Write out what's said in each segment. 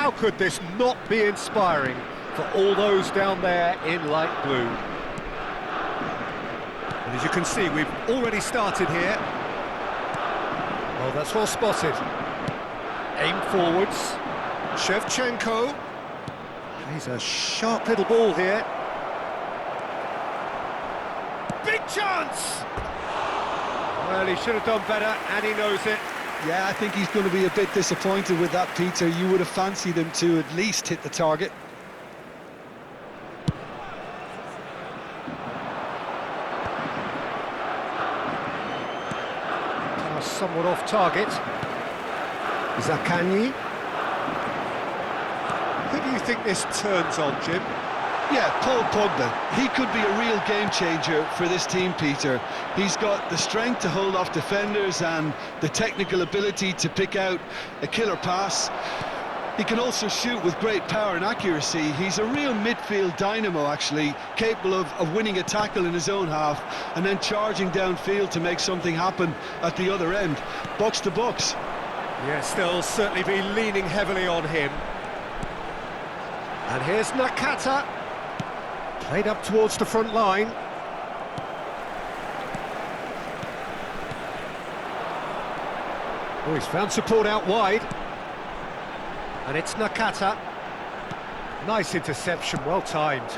how could this not be inspiring for all those down there in light blue? And as you can see, we've already started here. Oh, that's well spotted. Aim forwards. Shevchenko. He's a sharp little ball here. Big chance! Well, he should have done better, and he knows it. Yeah, I think he's going to be a bit disappointed with that, Peter. You would have fancied him to at least hit the target. Pass somewhat off target. Zaccagni. Who do you think this turns on, Jim? Yeah, Paul Pogba. He could be a real game changer for this team, Peter. He's got the strength to hold off defenders and the technical ability to pick out a killer pass. He can also shoot with great power and accuracy. He's a real midfield dynamo, actually, capable of winning a tackle in his own half and then charging downfield to make something happen at the other end. Box to box. Yes, they'll certainly be leaning heavily on him. And here's Nakata. Played up towards the front line. Oh, he's found support out wide. And it's Nakata. Nice interception, well timed.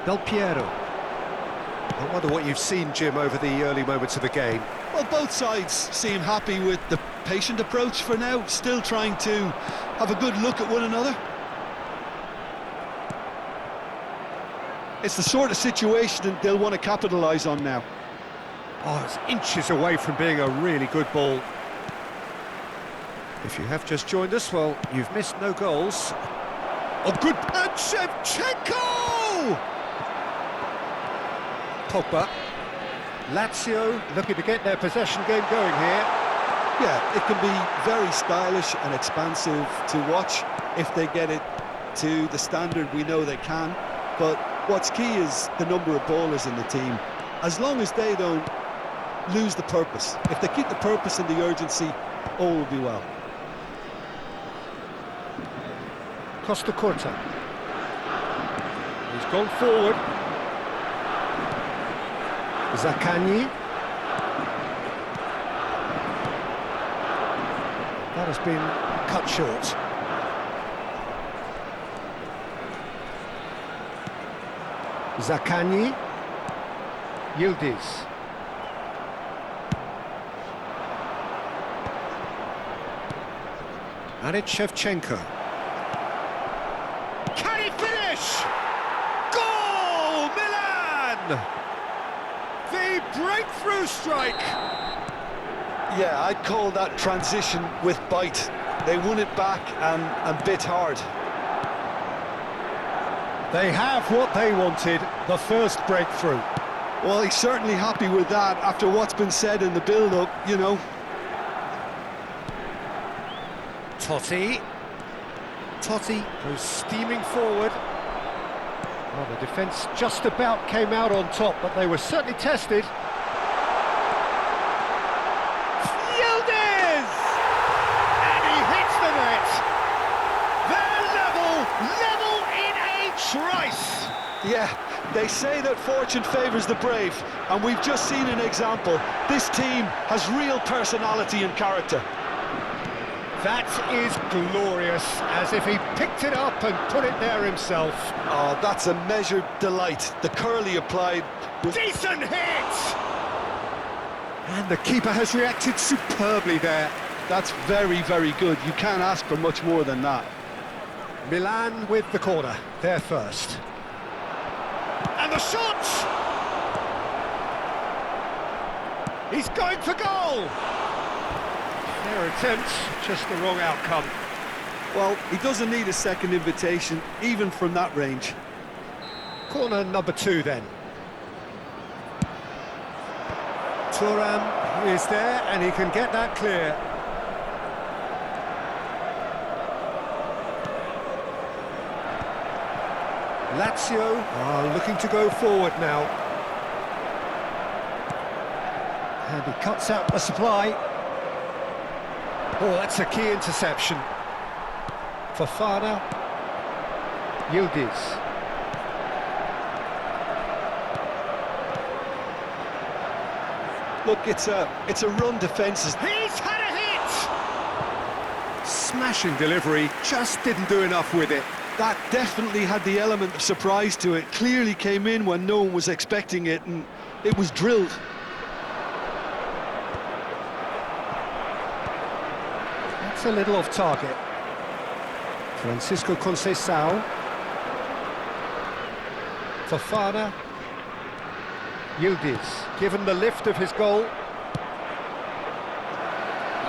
Del Piero. I wonder what you've seen, Jim, over the early moments of the game. Well, both sides seem happy with the patient approach for now, still trying to have a good look at one another. It's the sort of situation that they'll want to capitalise on now. Oh, it's inches away from being a really good ball. If you have just joined us, well, you've missed no goals. Oh, good! And Shevchenko! Pogba. Lazio looking to get their possession game going here. Yeah, it can be very stylish and expansive to watch if they get it to the standard we know they can. But what's key is the number of ballers in the team. As long as they don't lose the purpose, if they keep the purpose and the urgency, all will be well. Costa Curta. He's gone forward. Zaccagni. That has been cut short. Zaccagni. Yildiz. And it's Shevchenko. Can he finish? Goal! Milan! The breakthrough strike! Yeah, I'd call that transition with bite. They won it back and bit hard. They have what they wanted, the first breakthrough. Well, he's certainly happy with that after what's been said in the build-up, you know. Totti. Totti goes steaming forward. Well, the defence just about came out on top, but they were certainly tested. Yildiz! And he hits the net. They're level in a trice. Yeah, they say that fortune favours the brave, and we've just seen an example. This team has real personality and character. That is glorious, as if he picked it up and put it there himself. Oh, that's a measured delight. The curl he applied was... Decent hit! And the keeper has reacted superbly there. That's very, very good. You can't ask for much more than that. Milan with the corner, they're first. And the shot! He's going for goal! Their attempt, just the wrong outcome. Well, he doesn't need a second invitation, even from that range. Corner number 2 then. Thuram is there, and he can get that clear. Lazio are looking to go forward now. And he cuts out the supply. Oh, that's a key interception. Fofana. Yildiz. Look, it's a run defence. He's had a hit! Smashing delivery, just didn't do enough with it. That definitely had the element of surprise to it. Clearly came in when no one was expecting it, and it was drilled. That's a little off target. Francisco Conceição. Fofana. Yildiz, given the lift of his goal.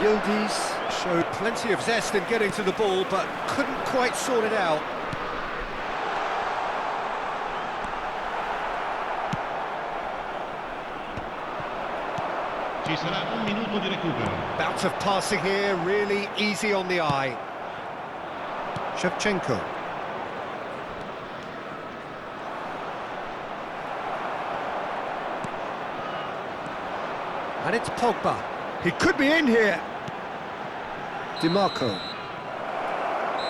Yildiz showed plenty of zest in getting to the ball, but couldn't quite sort it out. Ci sarà un minuto di recupero. Bout of passing here, really easy on the eye. Shevchenko. And it's Pogba. He could be in here. DiMarco.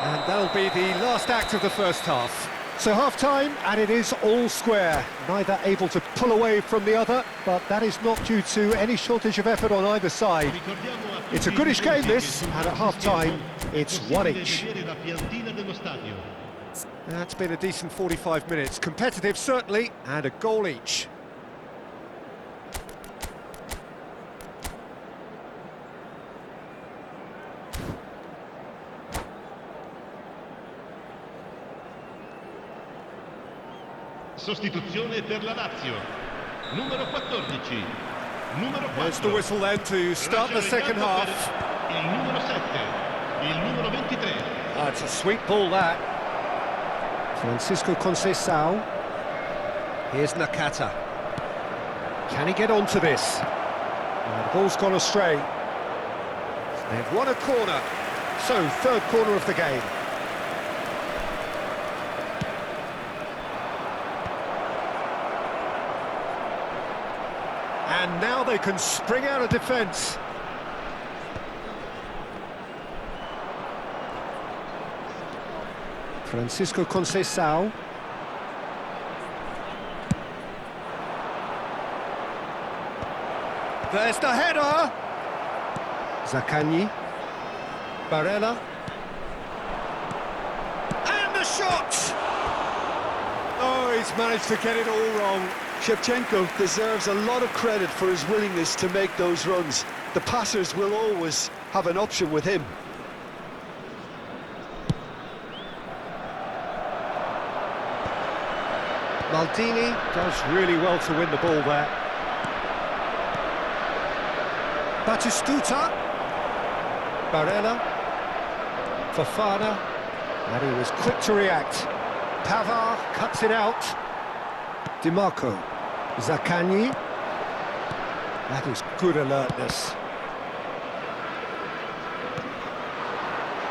And that'll be the last act of the first half. So half-time, and it is all square. Neither able to pull away from the other, but that is not due to any shortage of effort on either side. It's a goodish game, this, and at half-time, it's one each. That's been a decent 45 minutes. Competitive, certainly, and a goal each. Sostituzione per la Lazio. Numero 14. Numero 4. There's the whistle then to start the second half. Il numero 7. Il numero 23. It's a sweet ball, that. Francisco Conceição. Here's Nakata. Can he get onto this? The ball's gone astray. They've won a corner. So, third corner of the game. And now they can spring out of defence. Francisco Conceição. There's the header! Zaccagni. Barella. And the shot! Oh, he's managed to get it all wrong. Shevchenko deserves a lot of credit for his willingness to make those runs. The passers will always have an option with him. Maldini does really well to win the ball there. Batistuta. Barella. Fofana. And he was quick to react. Pavard cuts it out. DiMarco. Zaccagni. That is good alertness.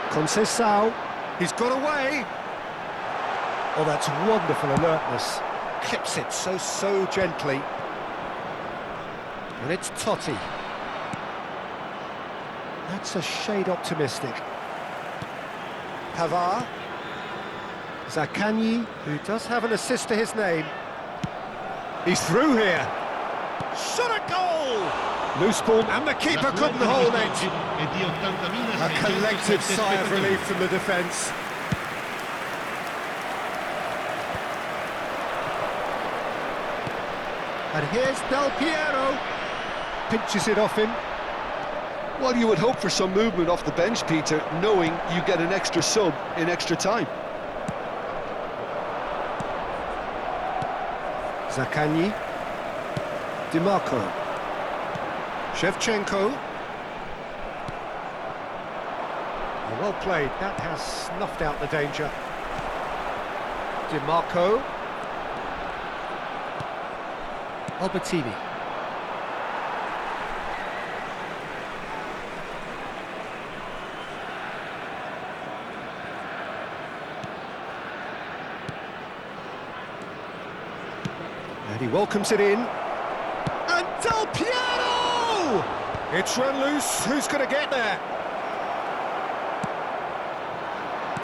Conceição. He's got away. Oh, that's wonderful alertness. Clips it so gently. And it's Totti. That's a shade optimistic. Pavard. Zaccagni, who does have an assist to his name. He's through here. Shot a goal! Loose ball, and the keeper couldn't hold it. A collective sigh of relief from the defence. And here's Del Piero. Pinches it off him. Well, you would hope for some movement off the bench, Peter, knowing you get an extra sub in extra time. Zaccagni. DiMarco. Shevchenko. Well played, that has snuffed out the danger. DiMarco. Albertini. And he welcomes it in. And Del Piero! It's run loose. Who's going to get there?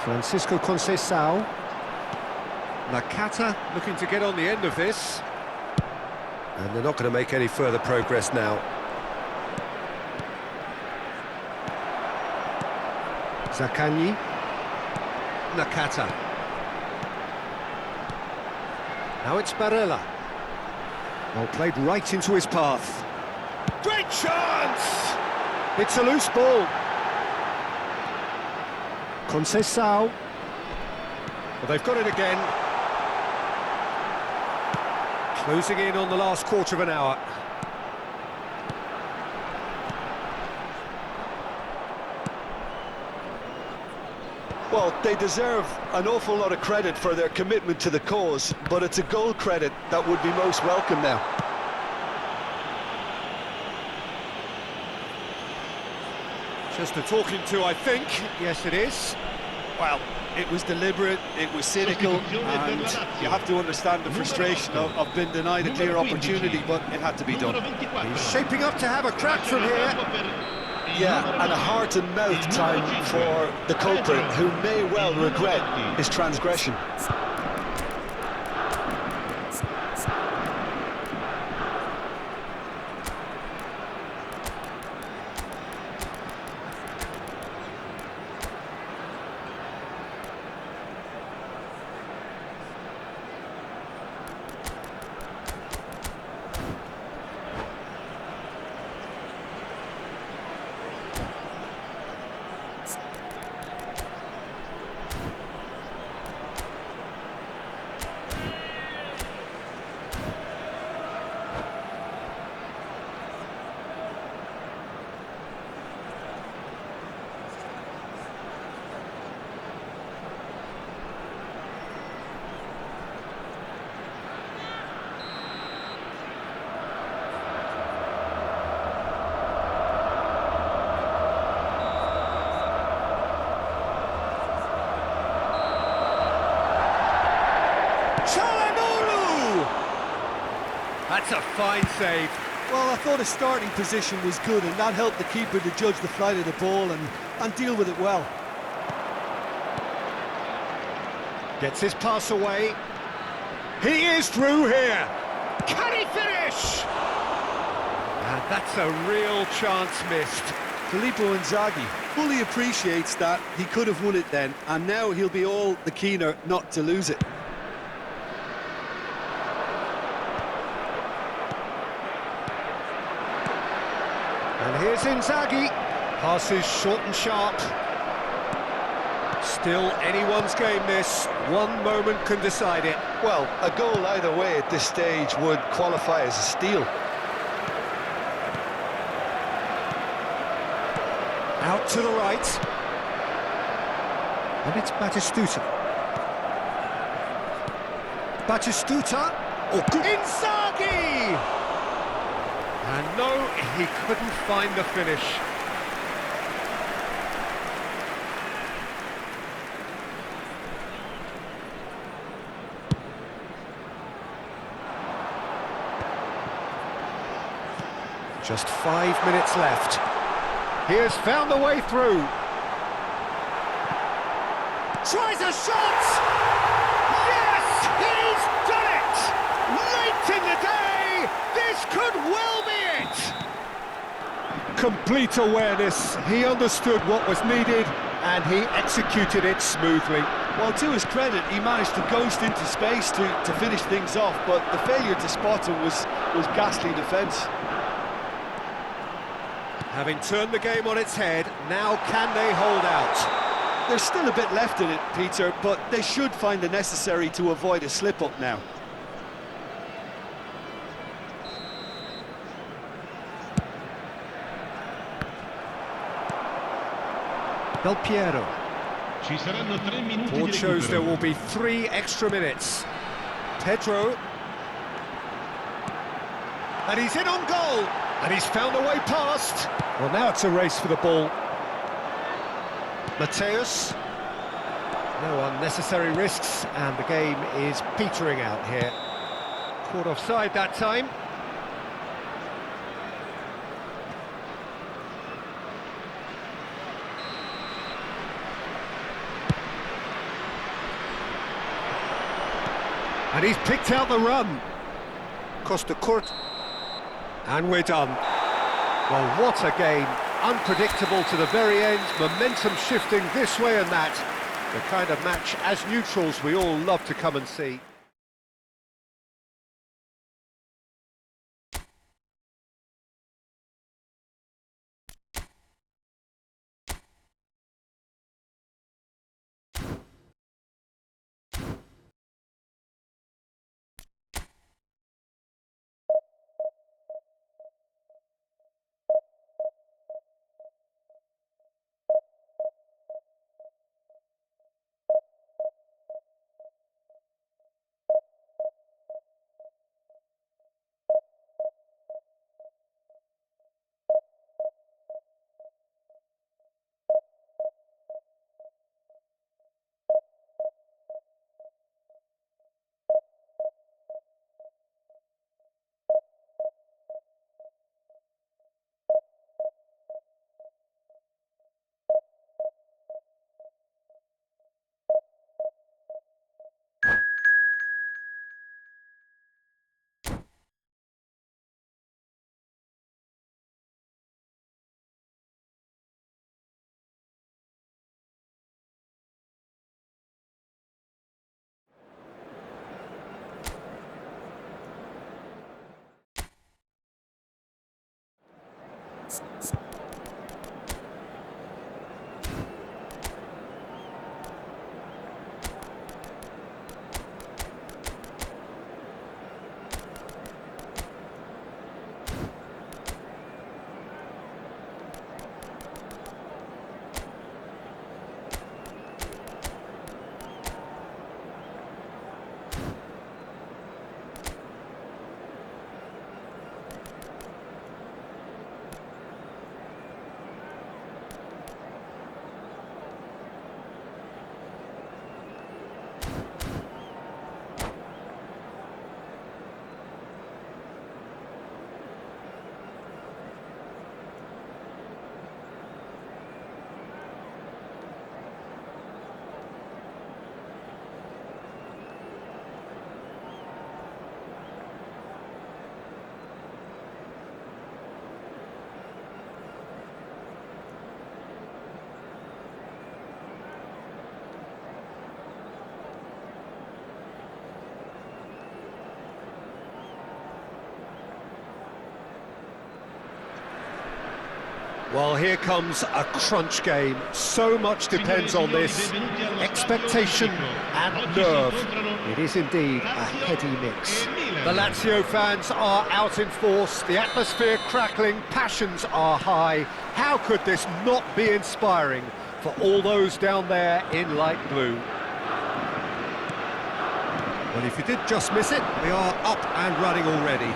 Francisco Conceição. Nakata looking to get on the end of this. And they're not going to make any further progress now. Zaccagni. Nakata. Now it's Barella. Well, played right into his path. Great chance! It's a loose ball. Conceição. Well, they've got it again. Closing in on the last quarter of an hour. Well, they deserve an awful lot of credit for their commitment to the cause, but it's a goal credit that would be most welcome now. Just a talking to, I think. Yes, it is. Well, it was deliberate, it was cynical, and you have to understand the frustration of being denied a clear opportunity, but it had to be done. He's shaping up to have a crack from here. Yeah, and a heart-and-mouth time for the culprit, who may well regret his transgression. That's a fine save. Well, I thought his starting position was good, and that helped the keeper to judge the flight of the ball and deal with it well. Gets his pass away. He is through here. Can he finish? And that's a real chance missed. Filippo Inzaghi fully appreciates that he could have won it then, and now he'll be all the keener not to lose it. And here's Inzaghi. Passes short and sharp. Still anyone's game this. One moment can decide it. Well, a goal either way at this stage would qualify as a steal. Out to the right. And it's Batistuta. Batistuta. Oh, good. Inzaghi! And no, he couldn't find the finish. Just 5 minutes left. He has found the way through. Tries a shot! Yes, he's done it! Late in the day, this could well be it! Complete awareness. He understood what was needed, and he executed it smoothly. Well, to his credit, he managed to ghost into space to finish things off, but the failure to spot him was ghastly defence. Having turned the game on its head, now can they hold out? There's still a bit left in it, Peter, but they should find the necessary to avoid a slip-up now. Del Piero. Ci saranno 3 minuti Board di shows there recupero. will be 3 extra minutes. Pedro. And he's in on goal. And he's found a way past. Well, now it's a race for the ball. Mateus. No unnecessary risks, and the game is petering out here. Caught offside that time. And he's picked out the run. Costa Kurt. And we're done. Well, what a game. Unpredictable to the very end. Momentum shifting this way and that. The kind of match, as neutrals, we all love to come and see. Well, here comes a crunch game. So much depends on this. Expectation and nerve. It is indeed a heady mix. The Lazio fans are out in force, the atmosphere crackling, passions are high. How could this not be inspiring for all those down there in light blue? Well, if you did just miss it, we are up and running already.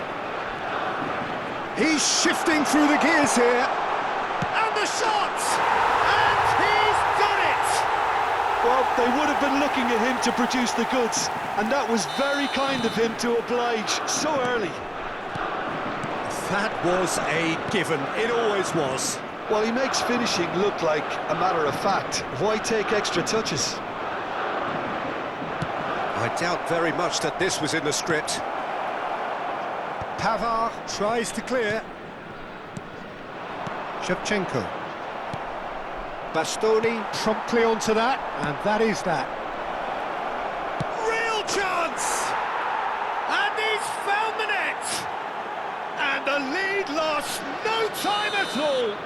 He's shifting through the gears here. And the shot! And he's done it! Well, they would have been looking at him to produce the goods, and that was very kind of him to oblige so early. That was a given. It always was. Well, he makes finishing look like a matter of fact. Why take extra touches? I doubt very much that this was in the script. Pavard tries to clear. Shevchenko. Bastoni promptly onto that, and that is that. Real chance! And he's found the net! And the lead lost no time at all!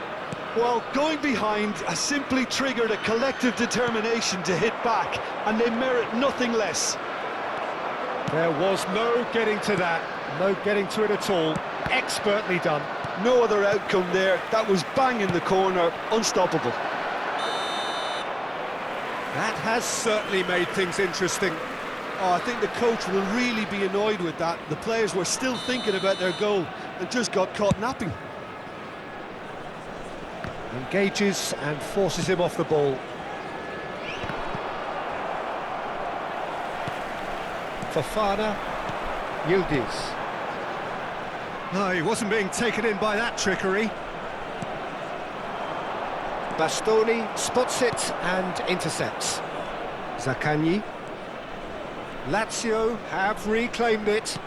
Well, going behind has simply triggered a collective determination to hit back, and they merit nothing less. There was no getting to that, no getting to it at all. Expertly done. No other outcome there. That was bang in the corner, unstoppable. That has certainly made things interesting. Oh, I think the coach will really be annoyed with that. The players were still thinking about their goal and just got caught napping. Engages and forces him off the ball. Fofana, Yildiz. No, he wasn't being taken in by that trickery. Bastoni spots it and intercepts. Zaccagni. Lazio have reclaimed it.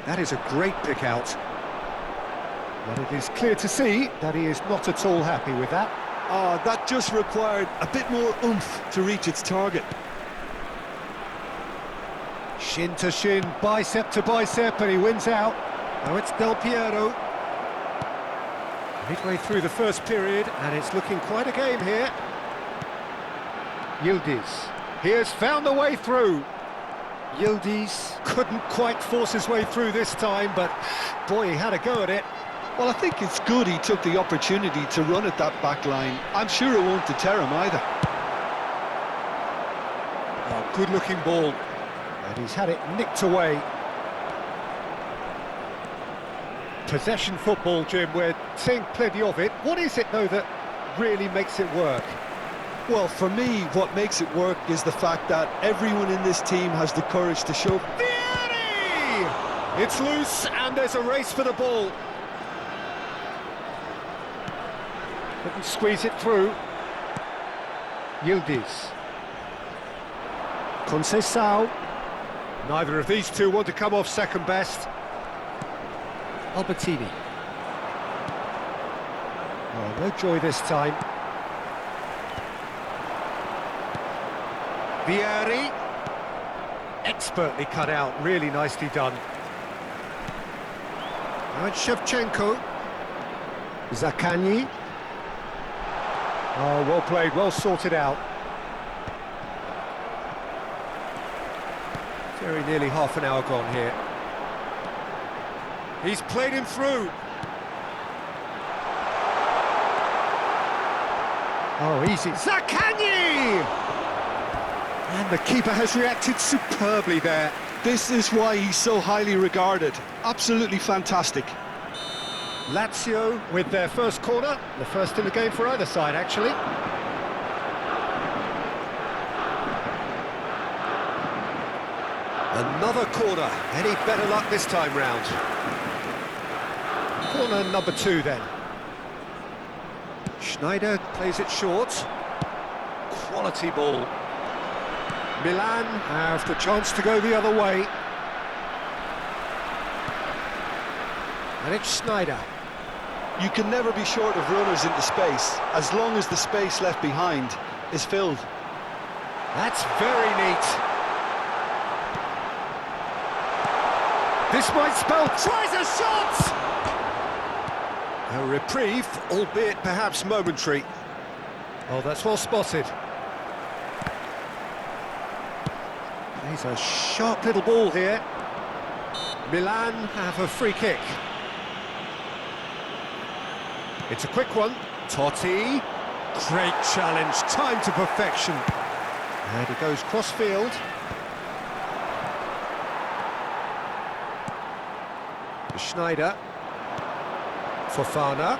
That is a great pick out. But it is clear to see that he is not at all happy with that. Ah, that just required a bit more oomph to reach its target. Shin to shin, bicep to bicep, and he wins out. Now it's Del Piero. Midway through the first period, and it's looking quite a game here. Yildiz. He has found a way through. Yildiz couldn't quite force his way through this time, but boy, he had a go at it. Well, I think it's good he took the opportunity to run at that back line. I'm sure it won't deter him either. Oh, good-looking ball. And he's had it nicked away. Possession football, Jim, we're seeing plenty of it. What is it, though, that really makes it work? Well, for me, what makes it work is the fact that everyone in this team has the courage to show... Vieri! It's loose, and there's a race for the ball. Couldn't squeeze it through. Yildiz. Conceição. Neither of these two want to come off second best. Albertini. Oh, no joy this time. Vieri. Expertly cut out, really nicely done. Now it's Shevchenko. Zaccagni. Oh, well played, well sorted out. Very nearly half an hour gone here. He's played him through. Oh, easy. Zaccagni! And the keeper has reacted superbly there. This is why he's so highly regarded. Absolutely fantastic. Lazio with their first corner, the first in the game for either side, actually. Another corner. Any better luck this time round? Corner number 2 then. Schneider plays it short. Quality ball. Milan have the chance to go the other way. And it's Schneider. You can never be short of runners into space, as long as the space left behind is filled. That's very neat. This might spell... Tries a shot! A reprieve, albeit perhaps momentary. Oh, that's well spotted. He's a sharp little ball here. Milan have a free kick. It's a quick one. Totti. Great challenge, time to perfection. And it goes cross-field. Schneider. Fofana.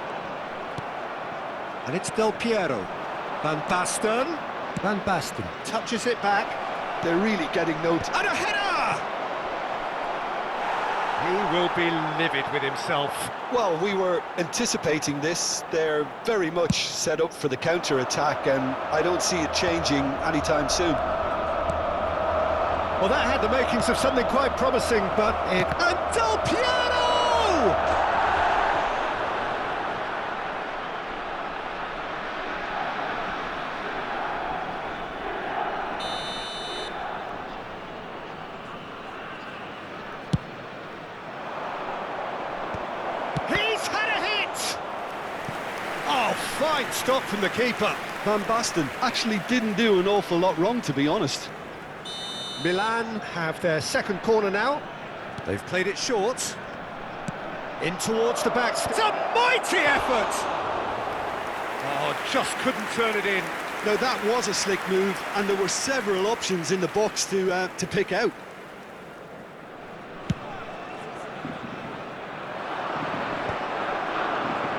And it's Del Piero. Van Basten. Van Basten touches it back. They're really getting notes. And a header! He will be livid with himself. Well, we were anticipating this. They're very much set up for the counter-attack, and I don't see it changing anytime soon. Well, that had the makings of something quite promising, but it... And Del Piero! He's had a hit! Oh, fine stop from the keeper. Van Basten actually didn't do an awful lot wrong, to be honest. Milan have their second corner now. They've played it short. In towards the backs. It's a mighty effort! Oh, just couldn't turn it in. Now, that was a slick move, and there were several options in the box to pick out.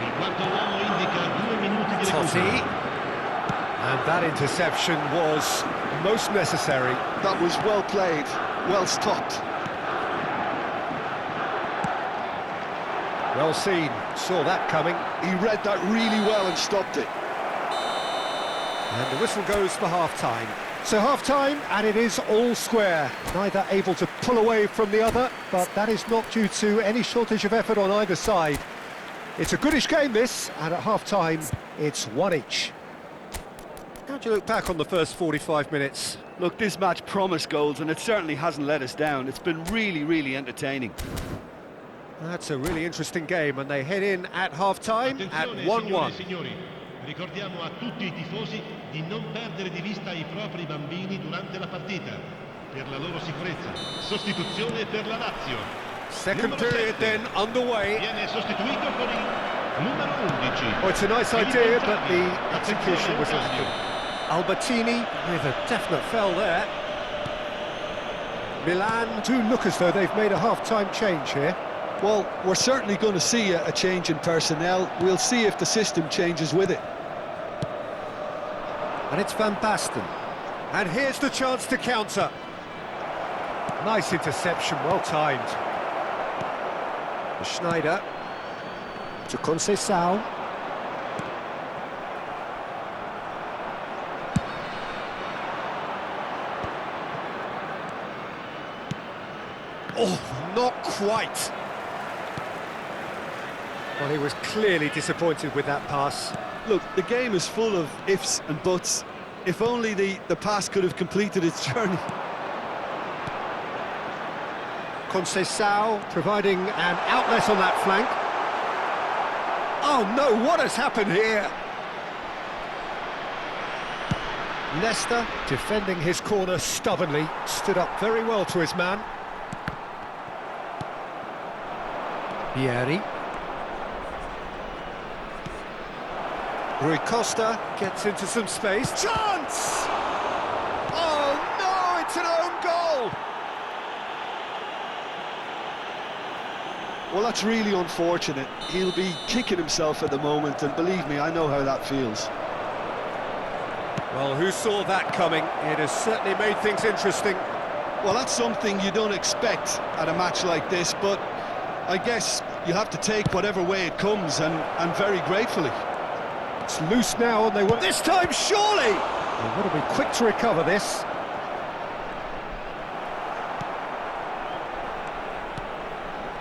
Il quarto uomo indica 2 minuti di Totti. recupero. And that interception was most necessary. That was well played, well stopped. Well seen, saw that coming. He read that really well and stopped it. And the whistle goes for half-time. to half-time, and it is all square. Neither able to pull away from the other, but that is not due to any shortage of effort on either side. It's a goodish game, this, and at half-time, it's one each. How do you look back on the first 45 minutes? Look, this match promised goals, and it certainly hasn't let us down. It's been really, really entertaining. That's a really interesting game, and they head in at half-time at Attenzione, 1-1. signore e signori, ricordiamo a tutti i tifosi di non perdere di vista i propri bambini durante la partita, per la loro sicurezza. Sostituzione per la Lazio. Second Numero period 7. then underway. Viene sostituito con il numero 11. Oh, it's a nice idea, but the execution was lacking. Albertini with a definite foul there. Milan do look as though they've made a half-time change here. Well, we're certainly going to see a change in personnel. We'll see if the system changes with it. And it's Van Basten. And here's the chance to counter. Nice interception, well timed. Schneider to Conceição. Oh, not quite. Well, he was clearly disappointed with that pass. Look, the game is full of ifs and buts. If only the pass could have completed its journey. Conceição providing an outlet on that flank. Oh no, what has happened here? Nesta defending his corner stubbornly, stood up very well to his man. Vieri. Rui Costa gets into some space. Chance! Oh no, it's an own goal! Well, that's really unfortunate. He'll be kicking himself at the moment, and believe me, I know how that feels. Well, who saw that coming? It has certainly made things interesting. Well, that's something you don't expect at a match like this, but I guess you have to take whatever way it comes, and very gratefully. It's loose now, and they want this time, surely! They want to be quick to recover this.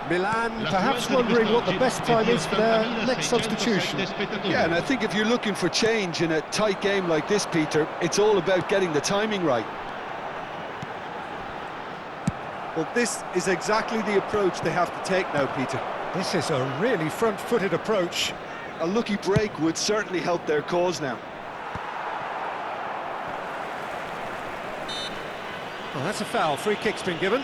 Milan perhaps wondering what the best time is for their next substitution. Yeah, and I think if you're looking for change in a tight game like this, Peter, it's all about getting the timing right. Well, this is exactly the approach they have to take now, Peter. This is a really front-footed approach. A lucky break would certainly help their cause now. Well, that's a foul. Free kick's been given.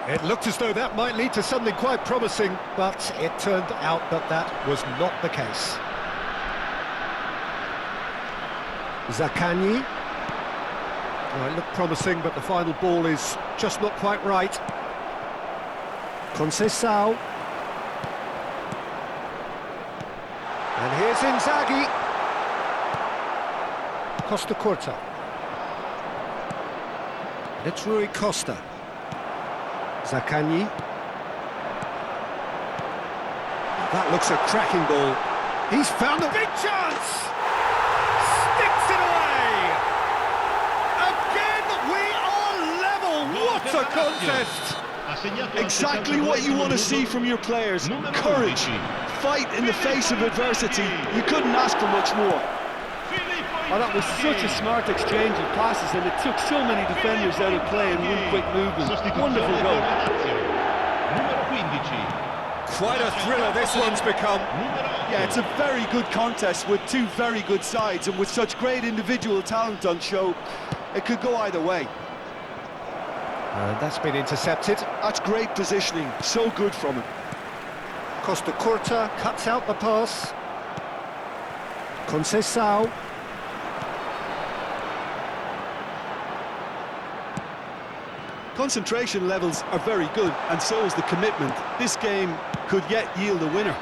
It looked as though that might lead to something quite promising, but it turned out that that was not the case. Zaccagni. Well, it looked promising, but the final ball is just not quite right. Conceição. And here's Inzaghi. Costa Curta. It's Rui Costa. Zaccagni. That looks a cracking ball. He's found a big chance! Sticks it away! Again, we are level! What a contest! Exactly what you want to see from your players. Courage, fight in the face of adversity. You couldn't ask for much more. Oh, that was such a smart exchange of passes, and it took so many defenders out of play in one quick movement. Wonderful goal. Quite a thriller this one's become. Yeah, it's a very good contest with two very good sides, and with such great individual talent on show, it could go either way. And that's been intercepted. That's great positioning, so good from him. Costa Curta cuts out the pass. Conceição. Concentration levels are very good, and so is the commitment. This game could yet yield a winner.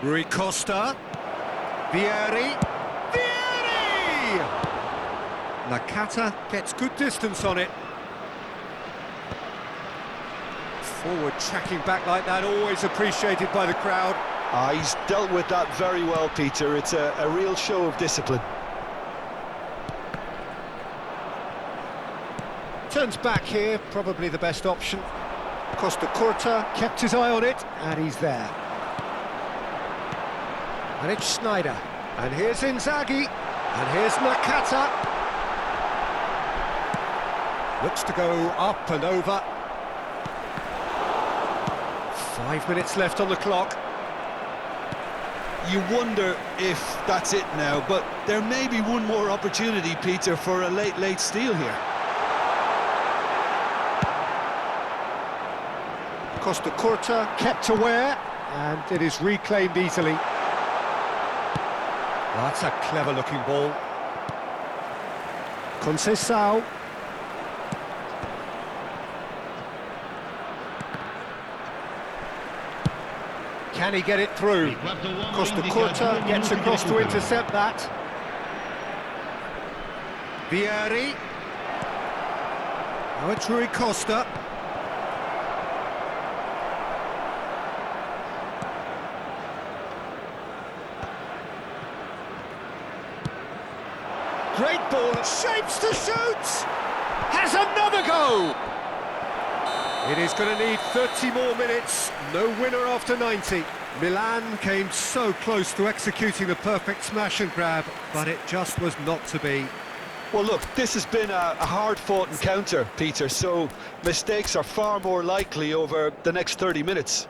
Rui Costa. Vieri. Vieri! Nakata gets good distance on it. Forward tracking back like that, always appreciated by the crowd. He's dealt with that very well, Peter. It's a real show of discipline. Turns back here, probably the best option. Costa Curta kept his eye on it, and he's there. And it's Schneider. And here's Inzaghi. And here's Nakata. Looks to go up and over. 5 minutes left on the clock. You wonder if that's it now, but there may be one more opportunity, Peter, for a late steal here. Costa Curta kept aware, and it is reclaimed easily. Well, that's a clever-looking ball. Conceição. Can he get it through? Costa Curta gets across to intercept that. Vieri. Now it's Rui Costa. Great ball, shapes to shoot! Has another go! It is going to need 30 more minutes, no winner after 90. Milan came so close to executing the perfect smash and grab, but it just was not to be. Well, look, this has been a hard-fought encounter, Peter, so mistakes are far more likely over the next 30 minutes.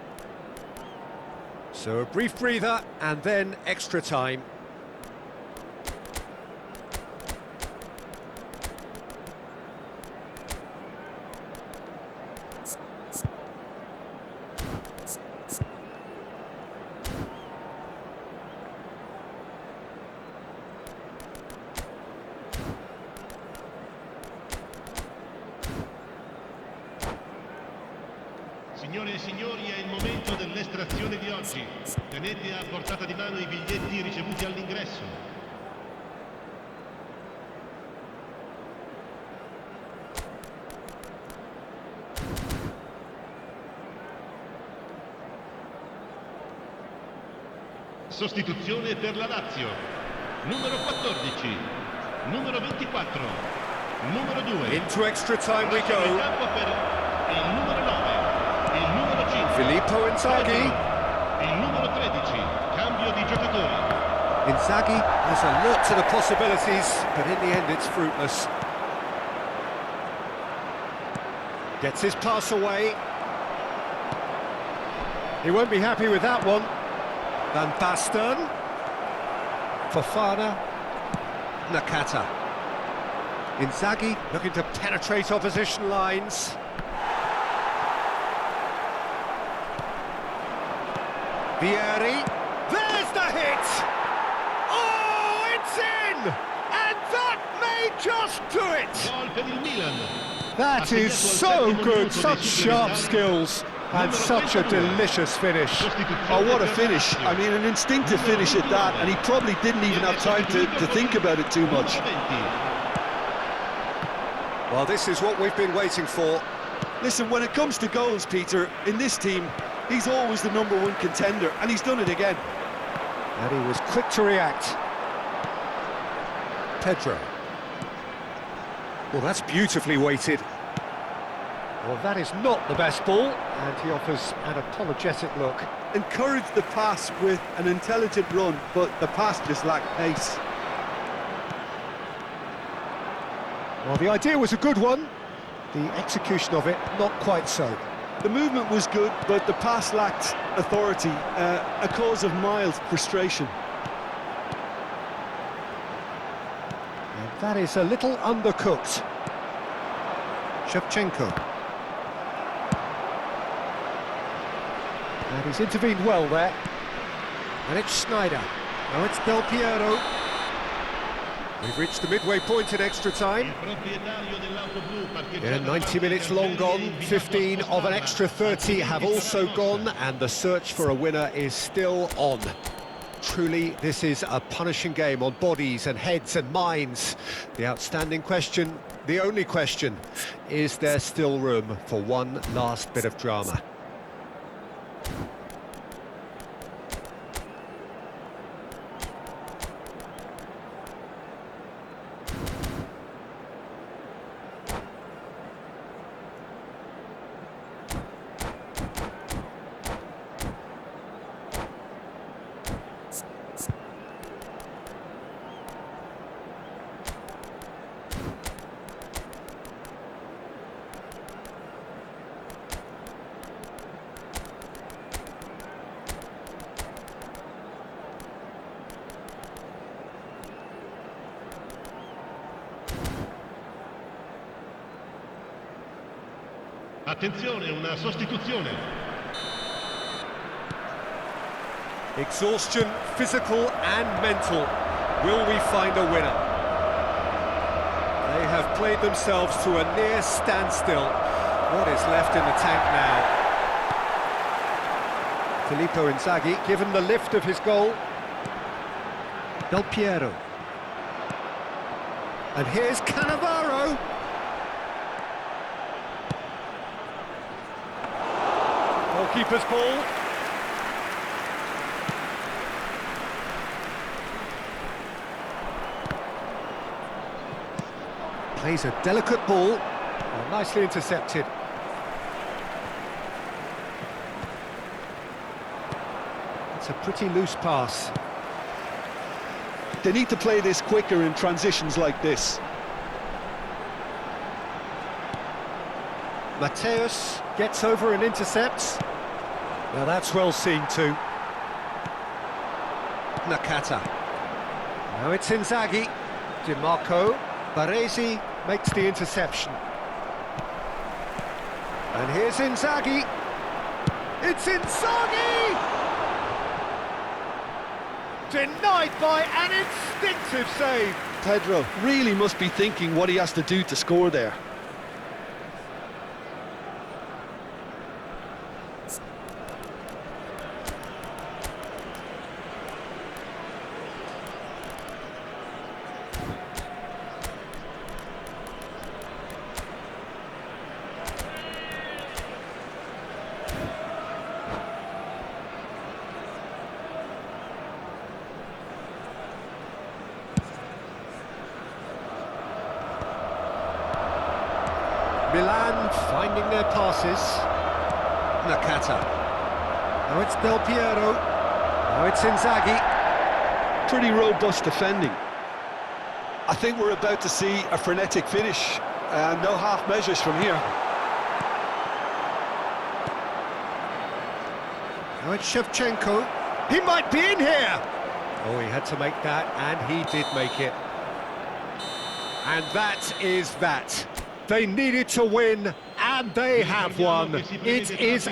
So a brief breather, and then extra time. Signore e signori, è il momento dell'estrazione di oggi. Tenete a portata di mano i biglietti ricevuti all'ingresso. Sostituzione per la Lazio. Numero 14, numero 24, numero 2. Into extra time we In go. campo per il numero 9, il numero 5. Filippo Inzaghi. Il numero 13, cambio di giocatori. Inzaghi has a look to the possibilities, but in the end it's fruitless. Gets his pass away. He won't be happy with that one. Van Basten. Fofana. Nakata. Inzaghi looking to penetrate opposition lines. Vieri. There's the hit! Oh, it's in! And that may just do it! Gol per il Milan. That is so good, such sharp skills, and such a delicious finish. Oh, what a finish. I mean, an instinctive finish at that, and he probably didn't even have time to think about it too much. Well, this is what we've been waiting for. Listen, when it comes to goals, Peter, in this team, he's always the #1 contender, and he's done it again. And he was quick to react. Pedro. Well, that's beautifully weighted. Well, that is not the best ball, and he offers an apologetic look. Encouraged the pass with an intelligent run, but the pass just lacked pace. Well, the idea was a good one. The execution of it, not quite so. The movement was good, but the pass lacked authority, a cause of mild frustration. And that is a little undercooked. Shevchenko. And he's intervened well there. And it's Schneider. Now it's Del Piero. We've reached the midway point in extra time. Yeah, 90 minutes long gone, 15 of an extra 30 have also gone, and the search for a winner is still on. Truly, this is a punishing game on bodies and heads and minds. The outstanding question, the only question, is there still room for one last bit of drama? Attenzione, una sostituzione. Exhaustion, physical and mental. Will we find a winner? They have played themselves to a near standstill. What is left in the tank now? Filippo Inzaghi given the lift of his goal. Del Piero. And here's Cannavaro. Goalkeeper's ball. Plays a delicate ball. Oh, nicely intercepted. It's a pretty loose pass. They need to play this quicker in transitions like this. Mateus gets over and intercepts. Now that's well seen too. Nakata. Now it's Inzaghi. Di Marco. Baresi makes the interception. And here's Inzaghi. It's Inzaghi! Denied by an instinctive save. Pedro really must be thinking what he has to do to score there. Milan finding their passes. Nakata. Now it's Del Piero. Now it's Inzaghi. Pretty robust defending. I think we're about to see a frenetic finish. No half measures from here. Now it's Shevchenko. He might be in here! Oh, he had to make that, and he did make it. And that is that. They needed to win, and they have won. It is